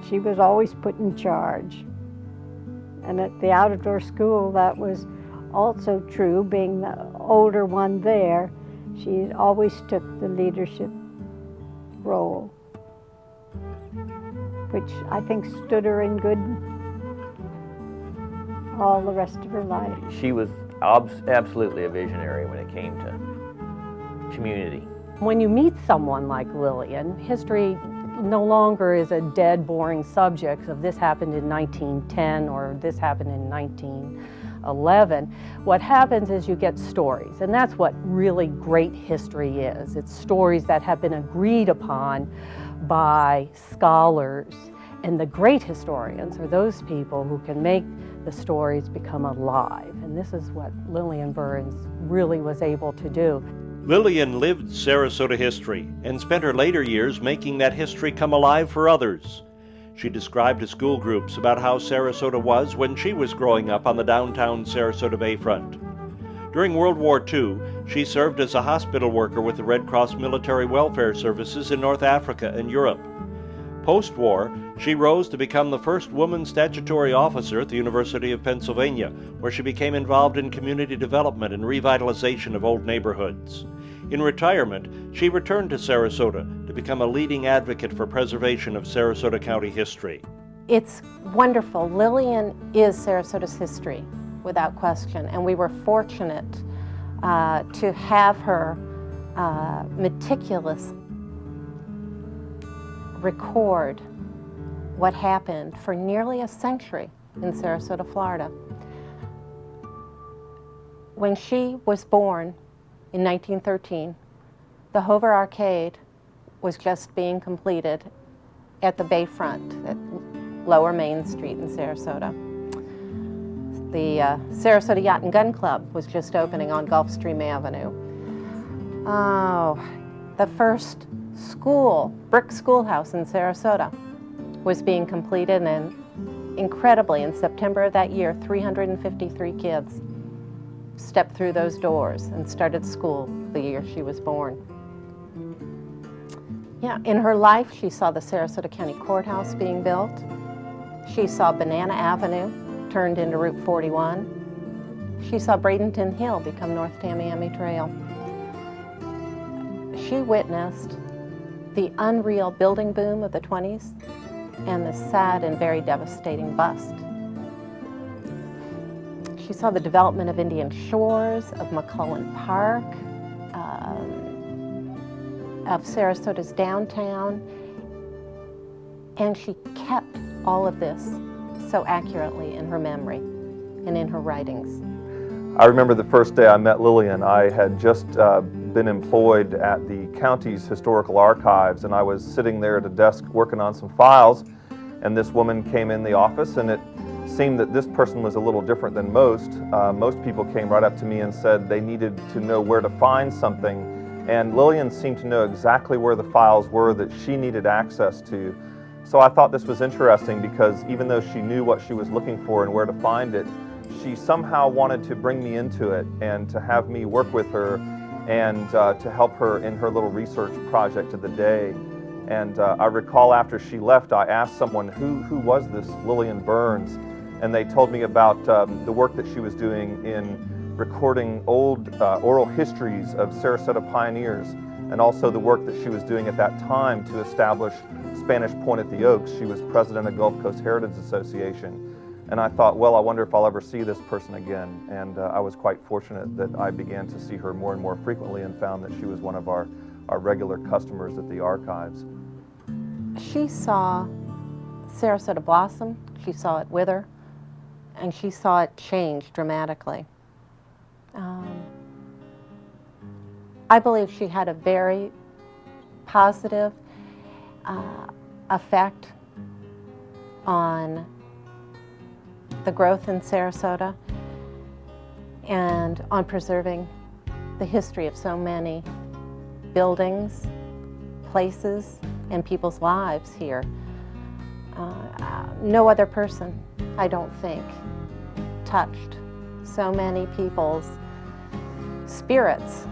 She was always put in charge. And at the outdoor school, that was also true. Being the older one there, she always took the leadership role, which I think stood her in good all the rest of her life. She was absolutely a visionary when it came to community. When you meet someone like Lillian, history no longer is a dead, boring subject of this happened in 1910 or this happened in 1911. What happens is you get stories, and that's what really great history is. It's stories that have been agreed upon by scholars, and the great historians are those people who can make the stories become alive, and this is what Lillian Burns really was able to do. Lillian lived Sarasota history and spent her later years making that history come alive for others. She described to school groups about how Sarasota was when she was growing up on the downtown Sarasota Bayfront. During World War II, she served as a hospital worker with the Red Cross Military Welfare Services in North Africa and Europe. Post-war, she rose to become the first woman statutory officer at the University of Pennsylvania, where she became involved in community development and revitalization of old neighborhoods. In retirement, she returned to Sarasota to become a leading advocate for preservation of Sarasota County history. It's wonderful. Lillian is Sarasota's history, without question, and we were fortunate to have her meticulous record what happened for nearly a century in Sarasota, Florida. When she was born in 1913, the Hoover Arcade was just being completed at the Bayfront at Lower Main Street in Sarasota. The Sarasota Yacht and Gun Club was just opening on Gulfstream Avenue. Oh, the first school, brick schoolhouse in Sarasota, was being completed, and incredibly, in September of that year, 353 kids stepped through those doors and started school the year she was born. Yeah, in her life, she saw the Sarasota County Courthouse being built. She saw Banana Avenue turned into Route 41. She saw Bradenton Hill become North Tamiami Trail. She witnessed the unreal building boom of the 20s and the sad and very devastating bust. She saw the development of Indian Shores, of McCullen Park, of Sarasota's downtown, and she kept all of this so accurately in her memory and in her writings. I remember the first day I met Lillian. I had just been employed at the county's historical archives, and I was sitting there at a desk working on some files, and this woman came in the office, and it seemed that this person was a little different than most. Most people came right up to me and said they needed to know where to find something, and Lillian seemed to know exactly where the files were that she needed access to. So I thought this was interesting because even though she knew what she was looking for and where to find it, she somehow wanted to bring me into it and to have me work with her and to help her in her little research project of the day. And I recall after she left, I asked someone, who was this Lillian Burns? And they told me about the work that she was doing in recording old oral histories of Sarasota pioneers, and also the work that she was doing at that time to establish Spanish Point at the Oaks. She was president of Gulf Coast Heritage Association. And I thought, well, I wonder if I'll ever see this person again. And I was quite fortunate that I began to see her more and more frequently and found that she was one of our regular customers at the archives. She saw Sarasota blossom, she saw it wither, and she saw it change dramatically. I believe she had a very positive effect on the growth in Sarasota and on preserving the history of so many buildings, places, and people's lives here. No other person, I don't think, touched so many people's spirits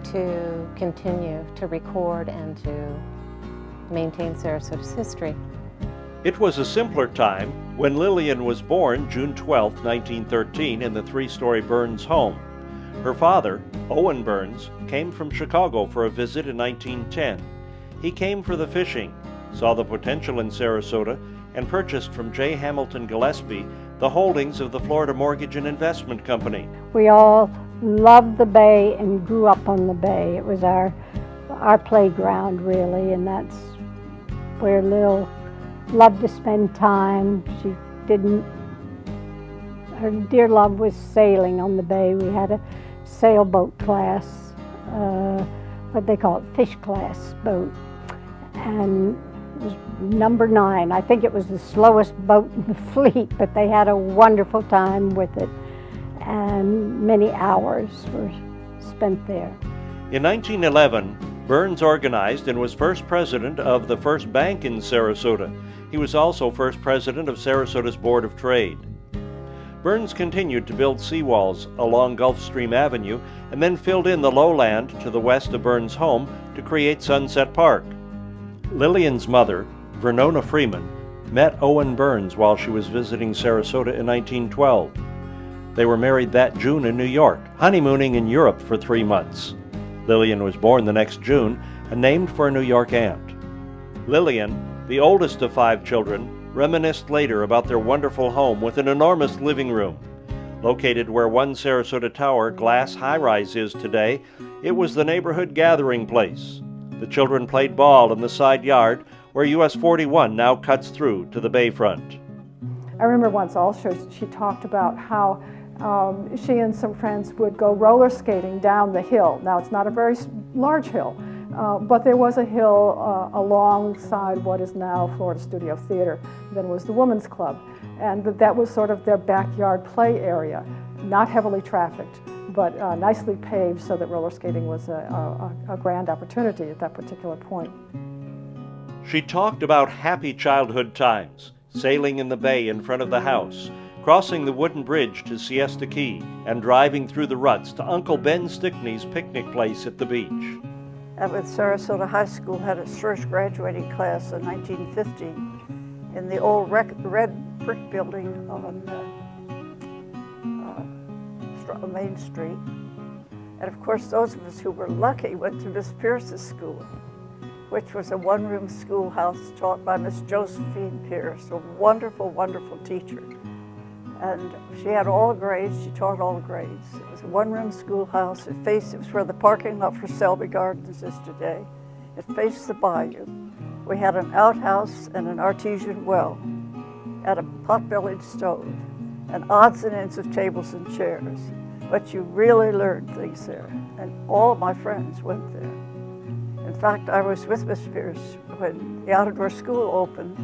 to continue to record and to maintain Sarasota's history. It was a simpler time when Lillian was born June 12, 1913, in the three-story Burns home. Her father, Owen Burns, came from Chicago for a visit in 1910. He came for the fishing, saw the potential in Sarasota, and purchased from J. Hamilton Gillespie the holdings of the Florida Mortgage and Investment Company. We all loved the bay and grew up on the bay. It was our playground, really, and that's where Lil loved to spend time. Her dear love was sailing on the bay. We had a sailboat class, what they call it, fish class boat, and it was number 9. I think it was the slowest boat in the fleet, but they had a wonderful time with it, and many hours were spent there. In 1911, Burns organized and was first president of the first bank in Sarasota. He was also first president of Sarasota's Board of Trade. Burns continued to build seawalls along Gulfstream Avenue and then filled in the lowland to the west of Burns' home to create Sunset Park. Lillian's mother, Vernona Freeman, met Owen Burns while she was visiting Sarasota in 1912. They were married that June in New York, honeymooning in Europe for 3 months. Lillian was born the next June and named for a New York aunt. Lillian, the oldest of 5 children, reminisced later about their wonderful home with an enormous living room. Located where One Sarasota Tower glass high-rise is today, it was the neighborhood gathering place. The children played ball in the side yard where US 41 now cuts through to the bayfront. I remember once also she talked about how she and some friends would go roller skating down the hill. Now it's not a very large hill, but there was a hill alongside what is now Florida Studio Theater. Then was the Women's Club, and that was sort of their backyard play area, not heavily trafficked, but nicely paved so that roller skating was a grand opportunity at that particular point. She talked about happy childhood times, sailing in the bay in front of the house, crossing the wooden bridge to Siesta Key, and driving through the ruts to Uncle Ben Stickney's picnic place at the beach. With Sarasota High School had its first graduating class in 1950 in the old red brick building on Main Street. And of course, those of us who were lucky went to Miss Pierce's school, which was a one-room schoolhouse taught by Miss Josephine Pierce, a wonderful, wonderful teacher. And she had all grades, she taught all grades. It was a one-room schoolhouse. It was where the parking lot for Selby Gardens is today. It faced the bayou. We had an outhouse and an artesian well, and a pot-bellied stove, and odds and ends of tables and chairs. But you really learned things there, and all of my friends went there. In fact, I was with Miss Pierce when the outdoor school opened.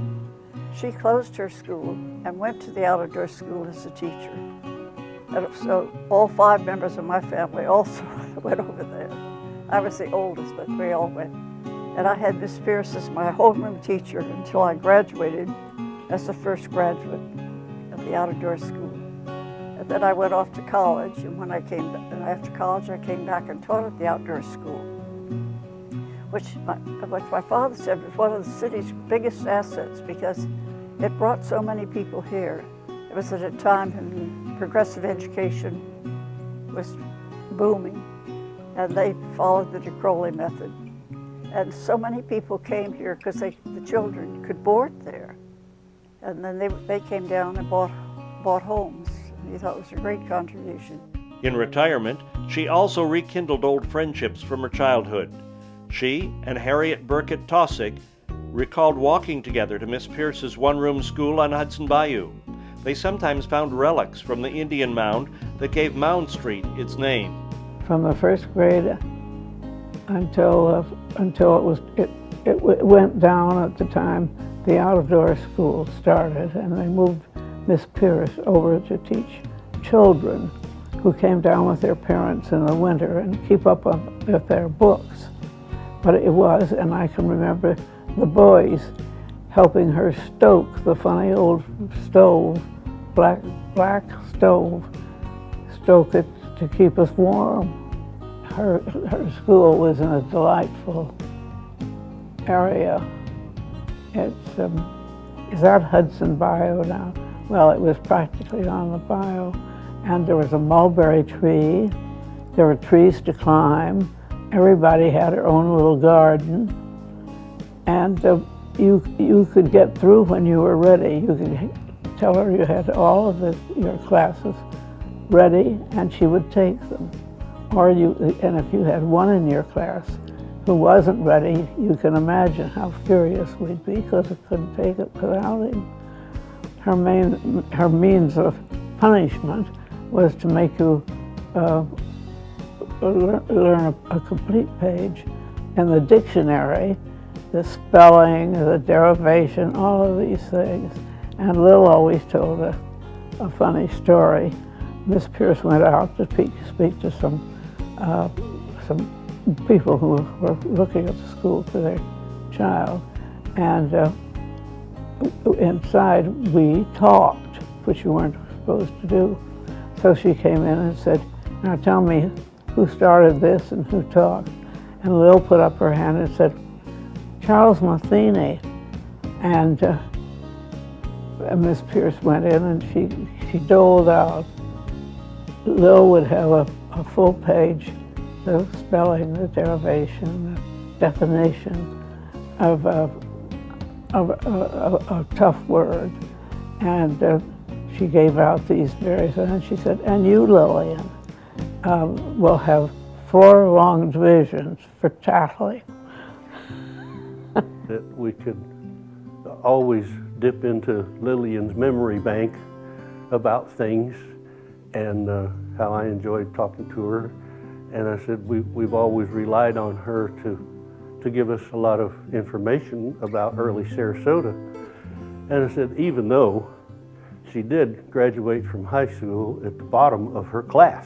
She closed her school and went to the outdoor school as a teacher. And so all 5 members of my family also went over there. I was the oldest, but we all went. And I had Miss Pierce as my homeroom teacher until I graduated as the first graduate of the outdoor school. And then I went off to college, and after college I came back and taught at the outdoor school, which my father said was one of the city's biggest assets because it brought so many people here. It was at a time when progressive education was booming, and they followed the DeCrowley method. And so many people came here because the children could board there. And then they came down and bought homes. He thought it was a great contribution. In retirement, she also rekindled old friendships from her childhood. She and Harriet Burkett Taussig recalled walking together to Miss Pierce's one-room school on Hudson Bayou. They sometimes found relics from the Indian mound that gave Mound Street its name. From the first grade until it went down at the time the outdoor school started, and they moved Miss Pierce over to teach children who came down with their parents in the winter and keep up with their books. But it was, and I can remember the boys helping her stoke the funny old stove, black stove, stoke it to keep us warm. Her school was in a delightful area. It's is that Hudson Bayou now? Well, it was practically on the bayou. And there was a mulberry tree. There were trees to climb. Everybody had their own little garden. And you could get through when you were ready. You could tell her you had all of your classes ready, and she would take them. And if you had one in your class who wasn't ready, you can imagine how furious we'd be because we couldn't take it without him. Her means of punishment was to make you learn a complete page in the dictionary, the spelling, the derivation, all of these things. And Lil always told a funny story. Miss Pierce went out to speak to some people who were looking at the school for their child. And inside we talked, which you weren't supposed to do. So she came in and said, "Now tell me who started this and who talked." And Lil put up her hand and said, "Charles Matheny." And Miss Pierce went in and she doled out. Lil would have a full page, the spelling, the derivation, the definition of a tough word. And she gave out these various, and she said, "And you, Lillian, will have 4 long divisions for tattling." That we could always dip into Lillian's memory bank about things and how I enjoyed talking to her. And I said, we've always relied on her to give us a lot of information about early Sarasota. And I said, even though she did graduate from high school at the bottom of her class.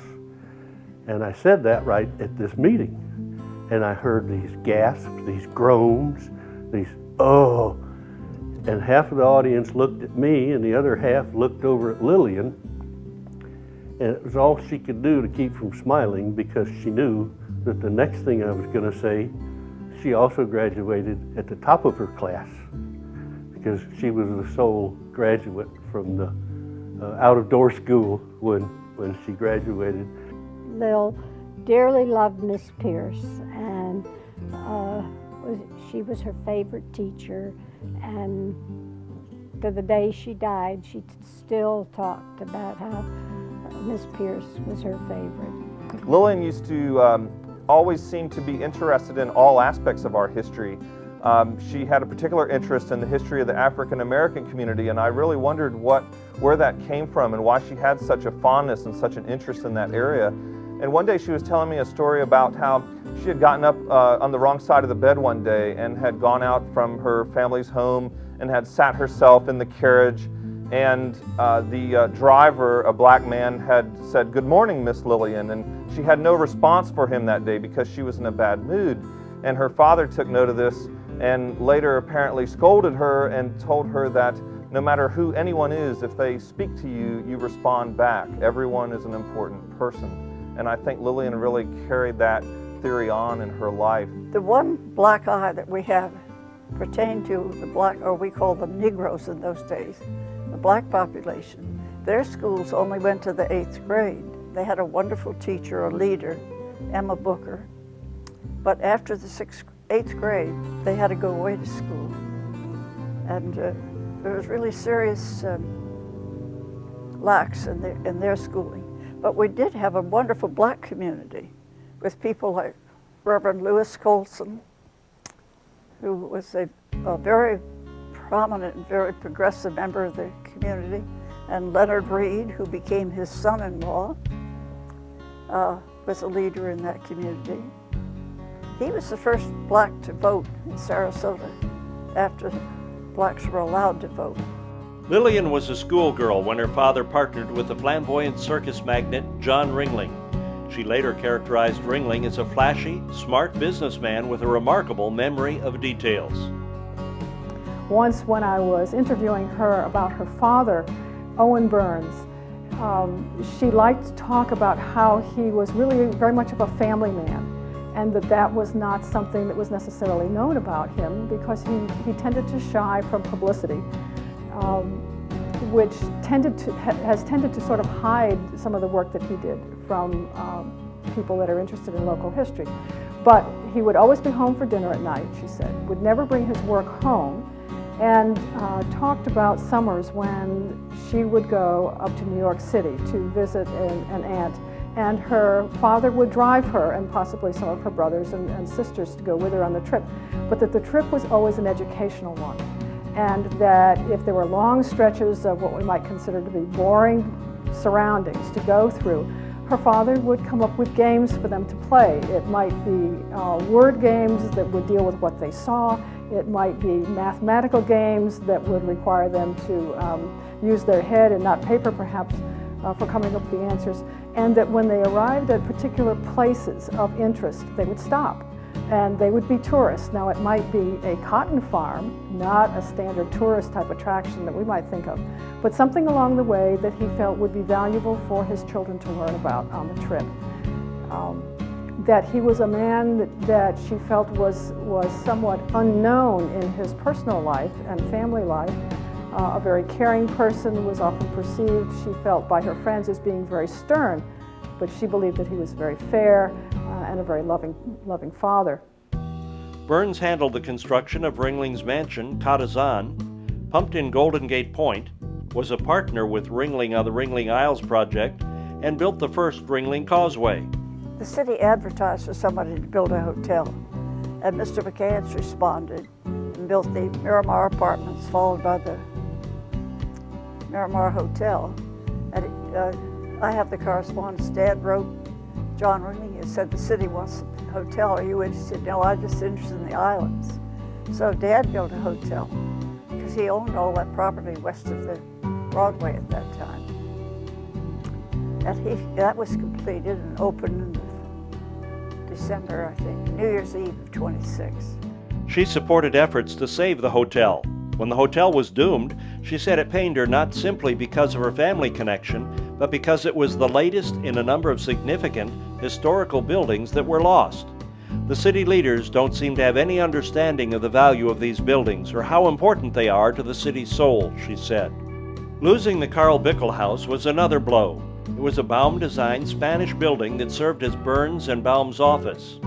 And I said that right at this meeting. And I heard these gasps, these groans, these, oh. And half of the audience looked at me and the other half looked over at Lillian. And it was all she could do to keep from smiling because she knew that the next thing I was going to say, she also graduated at the top of her class because she was the sole graduate from the out-of-door school when she graduated. Lil dearly loved Miss Pierce, and she was her favorite teacher, and to the day she died, she still talked about how Miss Pierce was her favorite. Lillian used to always seem to be interested in all aspects of our history. She had a particular interest in the history of the African American community, and I really wondered where that came from and why she had such a fondness and such an interest in that area. And one day she was telling me a story about how she had gotten up on the wrong side of the bed one day and had gone out from her family's home and had sat herself in the carriage, and the driver, a black man, had said, "Good morning, Miss Lillian," and she had no response for him that day because she was in a bad mood. And her father took note of this and later apparently scolded her and told her that no matter who anyone is, if they speak to you, you respond back. Everyone is an important person. And I think Lillian really carried that theory on in her life. The one black eye that we have pertained to the black, or we call them Negroes in those days, the black population. Their schools only went to the 8th grade. They had a wonderful teacher, a leader, Emma Booker. But after the 8th grade, they had to go away to school. And there was really serious lacks in their schooling. But we did have a wonderful black community with people like Reverend Lewis Colson, who was a very prominent and very progressive member of the community, and Leonard Reed, who became his son-in-law, was a leader in that community. He was the first black to vote in Sarasota after blacks were allowed to vote. Lillian was a schoolgirl when her father partnered with the flamboyant circus magnate John Ringling. She later characterized Ringling as a flashy, smart businessman with a remarkable memory of details. Once when I was interviewing her about her father, Owen Burns, she liked to talk about how he was really very much of a family man, and that was not something that was necessarily known about him because he tended to shy from publicity. which has tended to sort of hide some of the work that he did from people that are interested in local history. But he would always be home for dinner at night, she said, would never bring his work home, and talked about summers when she would go up to New York City to visit an aunt, and her father would drive her and possibly some of her brothers and sisters to go with her on the trip, but that the trip was always an educational one, and that if there were long stretches of what we might consider to be boring surroundings to go through, her father would come up with games for them to play. It might be word games that would deal with what they saw. It might be mathematical games that would require them to use their head and not paper, perhaps, for coming up with the answers. And that when they arrived at particular places of interest, they would stop. And they would be tourists. Now, it might be a cotton farm, not a standard tourist type attraction that we might think of, but something along the way that he felt would be valuable for his children to learn about on the trip. That he was a man that she felt was somewhat unknown in his personal life and family life. A very caring person, was often perceived, she felt, by her friends as being very stern, but she believed that he was very fair and a very loving father. Burns handled the construction of Ringling's mansion, Cottazon, pumped in Golden Gate Point, was a partner with Ringling on the Ringling Isles project, and built the first Ringling Causeway. The city advertised for somebody to build a hotel, and Mr. McCants responded and built the Miramar Apartments, followed by the Miramar Hotel. And I have the correspondence. Dad wrote John Ringling and said, the city wants a hotel. Are you interested? No, I'm just interested in the islands. So Dad built a hotel because he owned all that property west of the Broadway at that time. And that was completed and opened in December, I think, New Year's Eve of 26. She supported efforts to save the hotel. When the hotel was doomed, she said it pained her not simply because of her family connection, but because it was the latest in a number of significant historical buildings that were lost. The city leaders don't seem to have any understanding of the value of these buildings or how important they are to the city's soul, she said. Losing the Carl Bickle House was another blow. It was a Baum-designed Spanish building that served as Burns and Baum's office.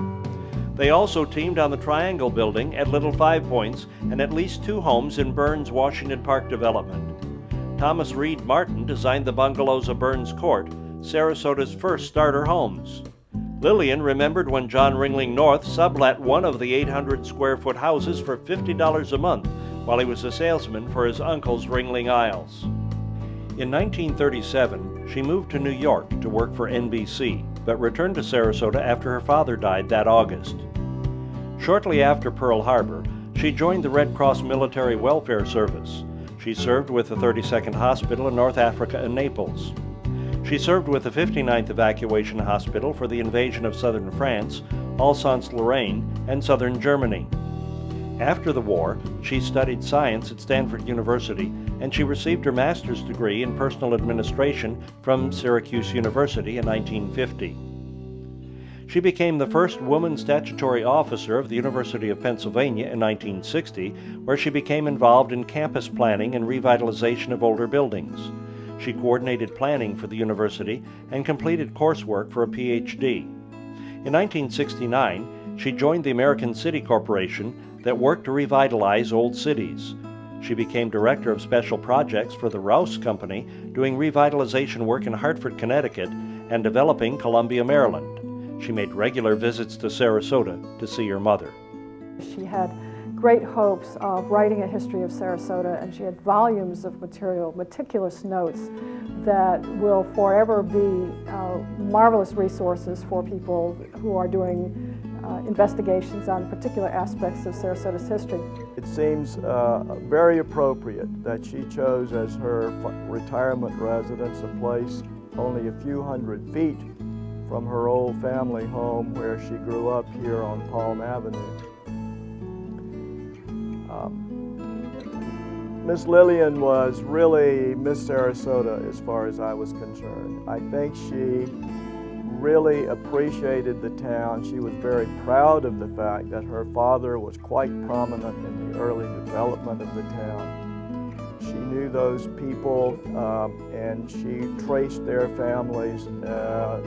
They also teamed on the Triangle Building at Little Five Points and at least 2 homes in Burns' Washington Park development. Thomas Reed Martin designed the bungalows of Burns Court, Sarasota's first starter homes. Lillian remembered when John Ringling North sublet one of the 800-square-foot houses for $50 a month while he was a salesman for his uncle's Ringling Isles. In 1937, she moved to New York to work for NBC, but returned to Sarasota after her father died that August. Shortly after Pearl Harbor, she joined the Red Cross Military Welfare Service. She served with the 32nd Hospital in North Africa and Naples. She served with the 59th Evacuation Hospital for the invasion of southern France, Alsace-Lorraine, and southern Germany. After the war, she studied science at Stanford University, and she received her master's degree in personal administration from Syracuse University in 1950. She became the first woman statutory officer of the University of Pennsylvania in 1960, where she became involved in campus planning and revitalization of older buildings. She coordinated planning for the university and completed coursework for a PhD. In 1969, she joined the American City Corporation that worked to revitalize old cities. She became director of special projects for the Rouse Company, doing revitalization work in Hartford, Connecticut, and developing Columbia, Maryland. She made regular visits to Sarasota to see her mother. She had great hopes of writing a history of Sarasota, and she had volumes of material, meticulous notes that will forever be marvelous resources for people who are doing investigations on particular aspects of Sarasota's history. It seems very appropriate that she chose as her retirement residence a place only a few hundred feet from her old family home where she grew up here on Palm Avenue. Miss Lillian was really Miss Sarasota as far as I was concerned. I think she really appreciated the town. She was very proud of the fact that her father was quite prominent in the early development of the town. She knew those people, and she traced their families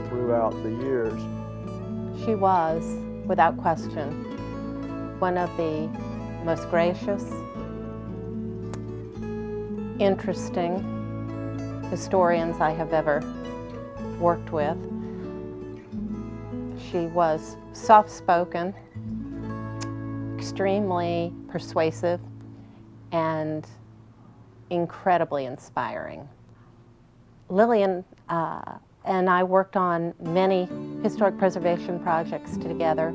throughout the years. She was, without question, one of the most gracious, interesting historians I have ever worked with. She was soft-spoken, extremely persuasive, and incredibly inspiring. Lillian and I worked on many historic preservation projects together.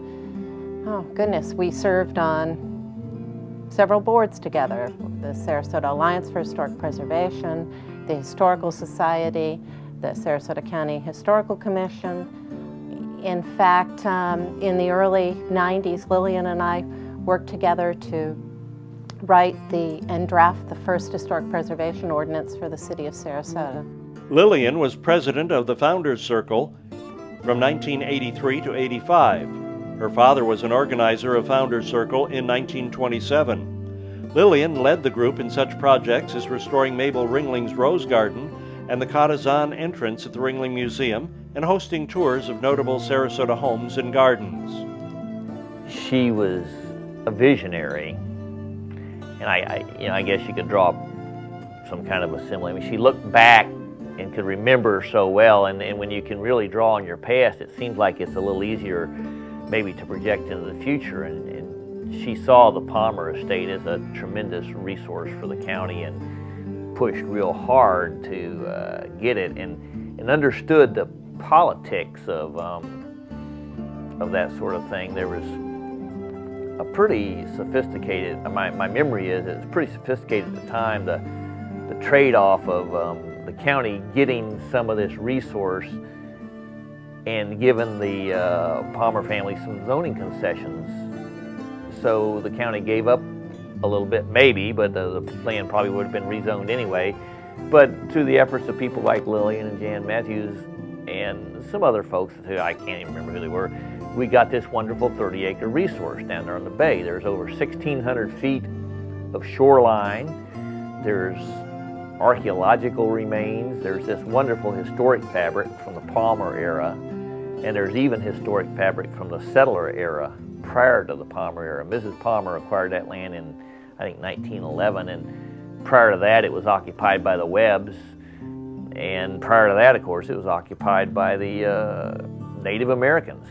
Oh goodness, we served on several boards together, the Sarasota Alliance for Historic Preservation, the Historical Society, the Sarasota County Historical Commission. In fact, in the early 90s, Lillian and I worked together to write and draft the first historic preservation ordinance for the city of Sarasota. Lillian was president of the Founders Circle from 1983 to 85. Her father was an organizer of Founders Circle in 1927. Lillian led the group in such projects as restoring Mabel Ringling's Rose Garden and the Cottazon entrance at the Ringling Museum, and hosting tours of notable Sarasota homes and gardens. She was a visionary, and I guess you could draw some kind of a simile. I mean, she looked back and could remember so well, and when you can really draw on your past, it seems like it's a little easier maybe to project into the future, and she saw the Palmer estate as a tremendous resource for the county and pushed real hard to get it, and understood the politics of that sort of thing. There was a pretty sophisticated, my memory is it was pretty sophisticated at the time, the trade-off of the county getting some of this resource and giving the Palmer family some zoning concessions. So the county gave up a little bit, maybe, but the land probably would have been rezoned anyway. But through the efforts of people like Lillian and Jan Matthews and some other folks who I can't even remember who they were, we got this wonderful 30-acre resource down there on the bay. There's over 1,600 feet of shoreline. There's archaeological remains. There's this wonderful historic fabric from the Palmer era, and there's even historic fabric from the settler era prior to the Palmer era. Mrs. Palmer acquired that land in, I think, 1911, and prior to that it was occupied by the Webbs, and prior to that, of course, it was occupied by the Native Americans.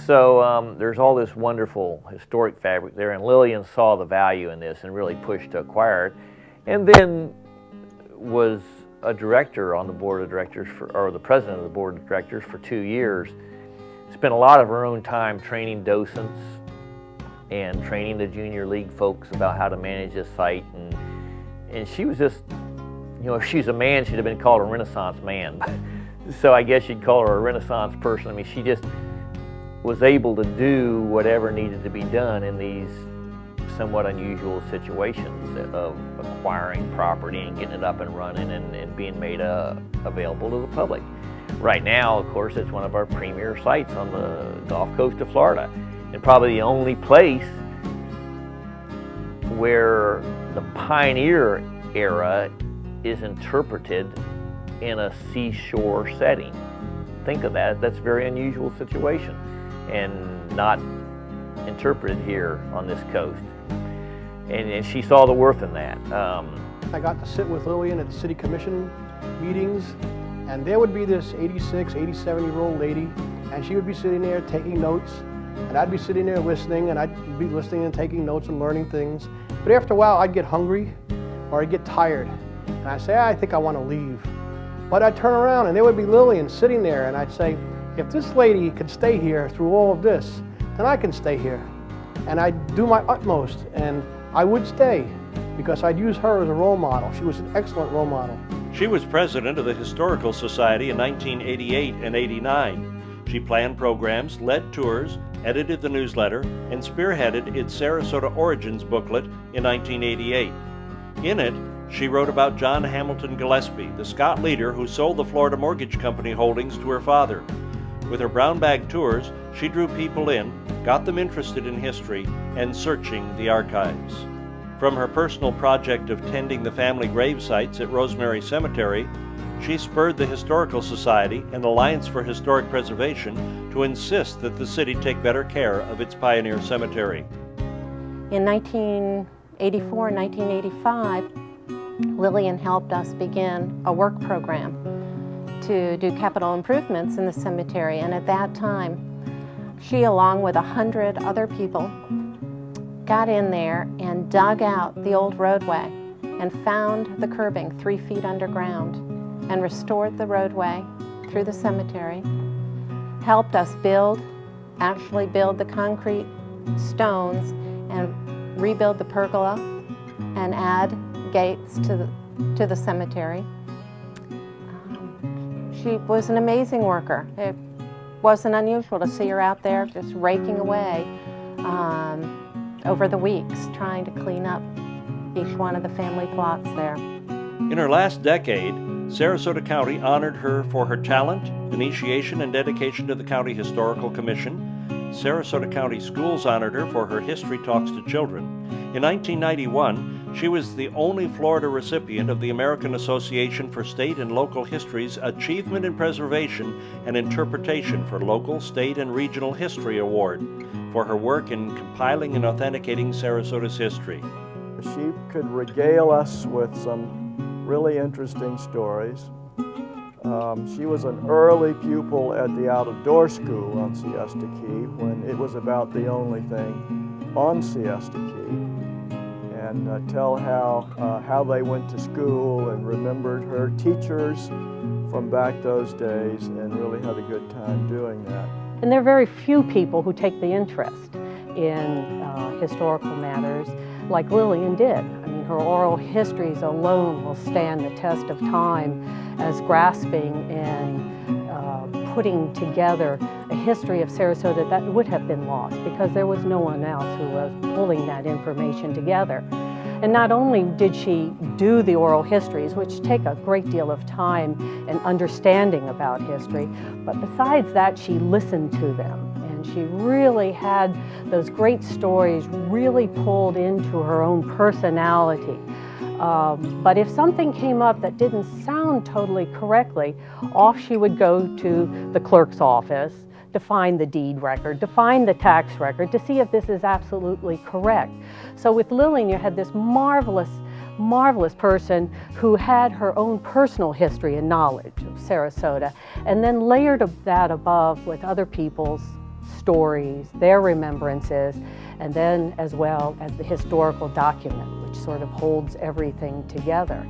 So there's all this wonderful historic fabric there, and Lillian saw the value in this and really pushed to acquire it, and then was a director on the board of directors, or the president of the board of directors for 2 years. Spent a lot of her own time training docents and training the junior league folks about how to manage this site, and she was just, you know, if she's a man, she'd have been called a Renaissance man. So I guess you'd call her a Renaissance person. I mean, she just was able to do whatever needed to be done in these somewhat unusual situations of acquiring property and getting it up and running and being made available to the public. Right now, of course, it's one of our premier sites on the Gulf Coast of Florida, and probably the only place where the pioneer era is interpreted in a seashore setting. Think of that. That's a very unusual situation and not interpreted here on this coast. And she saw the worth in that. I got to sit with Lillian at the city commission meetings, and there would be this 86, 87-year-old lady, and she would be sitting there taking notes, and I'd be sitting there listening, and I'd be listening and taking notes and learning things. But after a while, I'd get hungry or I'd get tired, and I'd say, I think I want to leave. But I'd turn around, and there would be Lillian sitting there, and I'd say, if this lady could stay here through all of this, then I can stay here. And I'd do my utmost, and I would stay because I'd use her as a role model. She was an excellent role model. She was president of the Historical Society in 1988 and 89. She planned programs, led tours, edited the newsletter, and spearheaded its Sarasota Origins booklet in 1988. In it, she wrote about John Hamilton Gillespie, the Scott leader who sold the Florida Mortgage Company holdings to her father. With her brown bag tours, she drew people in, got them interested in history, and searching the archives. From From her personal project of tending the family grave sites at Rosemary Cemetery, she spurred the Historical Society and Alliance for Historic Preservation to insist that the city take better care of its pioneer cemetery. In 1984 and 1985, Lillian helped us begin a work program to do capital improvements in the cemetery, and at that time, she, along with 100 other people, got in there and dug out the old roadway and found the curbing 3 feet underground and restored the roadway through the cemetery, helped us actually build the concrete stones and rebuild the pergola and add gates to the cemetery. She was an amazing worker. It wasn't unusual to see her out there just raking away over the weeks, trying to clean up each one of the family plots there. In her last decade, Sarasota County honored her for her talent, initiation, and dedication to the County Historical Commission. Sarasota County Schools honored her for her history talks to children. In 1991, she was the only Florida recipient of the American Association for State and Local History's Achievement in Preservation and Interpretation for Local, State, and Regional History Award for her work in compiling and authenticating Sarasota's history. She could regale us with some really interesting stories. She was an early pupil at the out-of-door school on Siesta Key when it was about the only thing on Siesta Key, and tell how they went to school and remembered her teachers from back those days and really had a good time doing that. And there are very few people who take the interest in historical matters like Lillian did. I mean, her oral histories alone will stand the test of time as grasping and putting together a history of Sarasota that would have been lost because there was no one else who was pulling that information together. And not only did she do the oral histories, which take a great deal of time and understanding about history, but besides that, she listened to them. And she really had those great stories really pulled into her own personality. But if something came up that didn't sound totally correctly, off she would go to the clerk's office to find the deed record, to find the tax record, to see if this is absolutely correct. So with Lillian, you had this marvelous person who had her own personal history and knowledge of Sarasota, and then layered that above with other people's stories, their remembrances, and then as well as the historical document, which sort of holds everything together.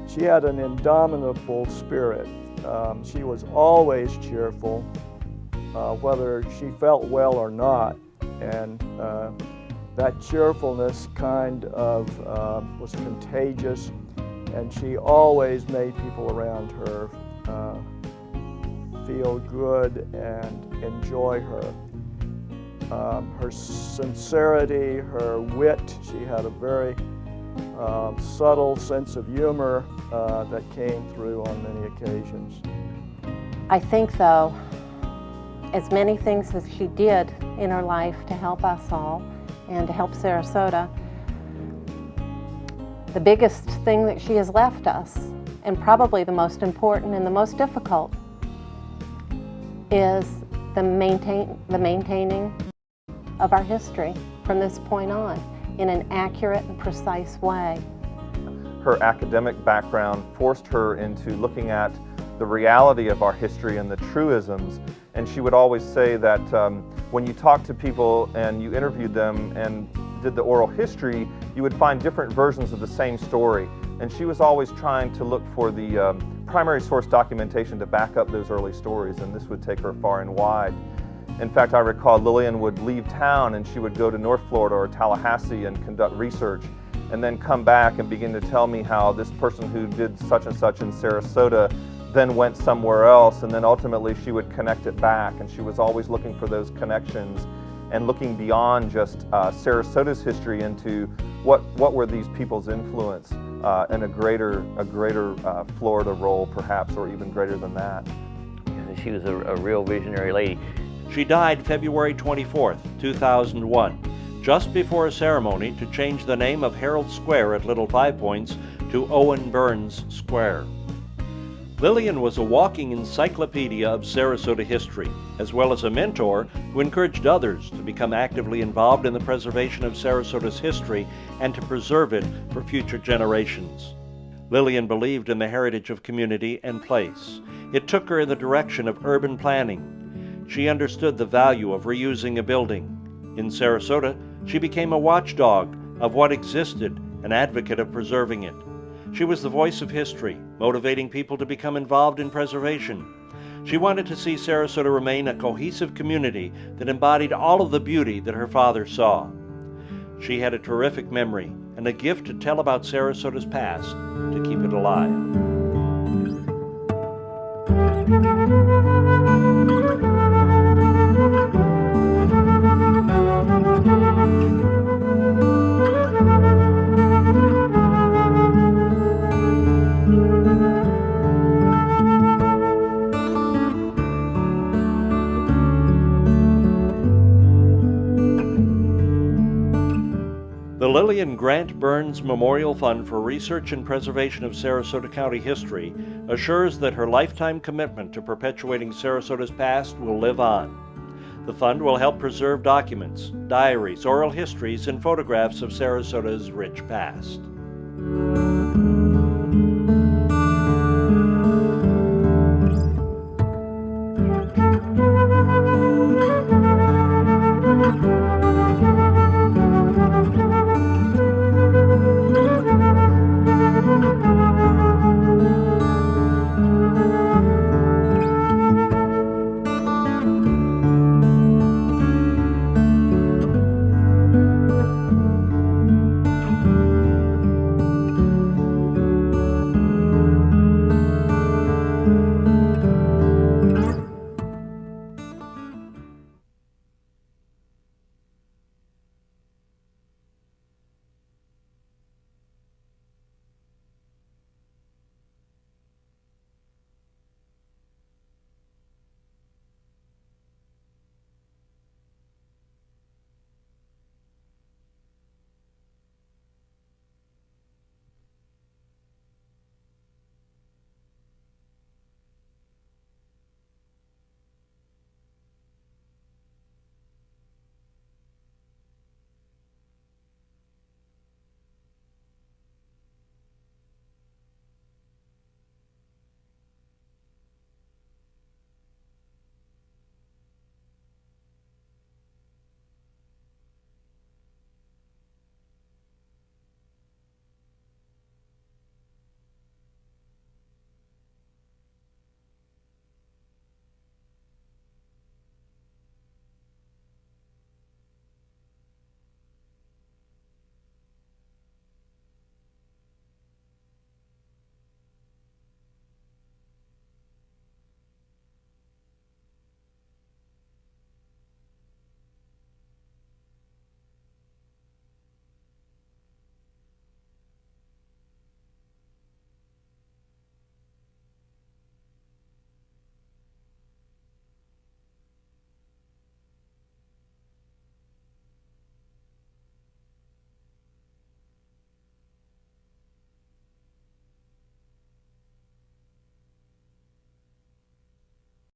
She had an indomitable spirit. She was always cheerful, whether she felt well or not, and that cheerfulness kind of was contagious, and she always made people around her feel good and enjoy her. Her sincerity, her wit, she had a very subtle sense of humor that came through on many occasions. I think, though, as many things as she did in her life to help us all and to help Sarasota, the biggest thing that she has left us, and probably the most important and the most difficult, is the maintaining of our history from this point on in an accurate and precise way. Her academic background forced her into looking at the reality of our history and the truisms, and she would always say that when you talked to people and you interviewed them and did the oral history, you would find different versions of the same story, and she was always trying to look for the primary source documentation to back up those early stories, and this would take her far and wide. In fact, I recall Lillian would leave town and she would go to North Florida or Tallahassee and conduct research, and then come back and begin to tell me how this person who did such and such in Sarasota then went somewhere else, and then ultimately she would connect it back, and she was always looking for those connections and looking beyond just Sarasota's history into what were these people's influence in a greater Florida role perhaps, or even greater than that. Yeah, she was a real visionary lady. She died February 24th, 2001. just before a ceremony to change the name of Herald Square at Little Five Points to Owen Burns Square. Lillian was a walking encyclopedia of Sarasota history, as well as a mentor who encouraged others to become actively involved in the preservation of Sarasota's history and to preserve it for future generations. Lillian believed in the heritage of community and place. It took her in the direction of urban planning. She understood the value of reusing a building. In Sarasota, she became a watchdog of what existed, an advocate of preserving it. She was the voice of history, motivating people to become involved in preservation. She wanted to see Sarasota remain a cohesive community that embodied all of the beauty that her father saw. She had a terrific memory and a gift to tell about Sarasota's past to keep it alive. The Lillian Grant Burns Memorial Fund for Research and Preservation of Sarasota County History assures that her lifetime commitment to perpetuating Sarasota's past will live on. The fund will help preserve documents, diaries, oral histories, and photographs of Sarasota's rich past.